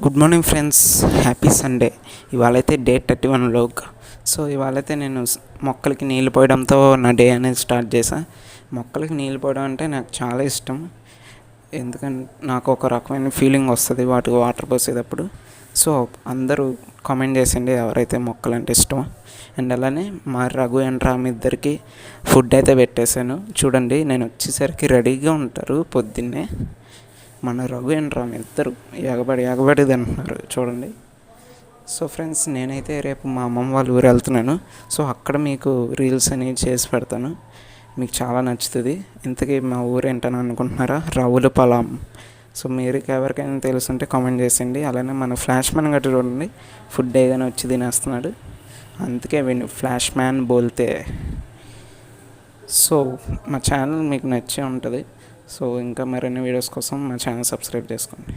Good morning friends, happy Sunday. ఇవాళైతే day 31 vlog. So ఇవాళైతే నేను మొక్కలకి నీళ్ళు పోయడంతో నా డే అనేది స్టార్ట్ చేశాను. మొక్కలకి నీళ్ళు పోయడం అంటే నాకు చాలా ఇష్టం. ఎందుకంటే నాకు ఒక రకమైన ఫీలింగ్ వస్తుంది వాటికి వాటర్ పోసేటప్పుడు. సో అందరూ కామెంట్ చేసండి ఎవరైతే మొక్కలు అంటే ఇష్టమో. అండ్ అలానే మా రఘు అండ్ రామ్ ఇద్దరికి ఫుడ్ అయితే పెట్టేశాను. చూడండి, నేను వచ్చేసరికి రెడీగా ఉంటారు పొద్దున్నే. మన రఘు అండ్ రామ్ ఇద్దరు ఎగబడి తింటున్నారు చూడండి. సో ఫ్రెండ్స్, నేనైతే రేపు మా అమ్మమ్మ వాళ్ళ ఊరు వెళ్తున్నాను. సో అక్కడ మీకు రీల్స్ అనేవి చేసి పెడతాను, మీకు చాలా నచ్చుతుంది. ఇంతకీ మా ఊరు ఏంటని అనుకుంటున్నారా? రావులపాలెం. సో మీరు ఎవరికైనా తెలుసుంటే కామెంట్ చేసేయండి. అలానే మన ఫ్లాష్ మ్యాన్ గట్రా చూడండి, ఫుడ్ ఏదైనా వచ్చి తినేస్తున్నాడు. అందుకే విని ఫ్లాష్ మ్యాన్ బోల్తే. సో మా ఛానల్ మీకు నచ్చే ఉంటుంది. సో ఇంకా మరిన్ని వీడియోస్ కోసం మా ఛానల్ సబ్స్క్రైబ్ చేసుకోండి.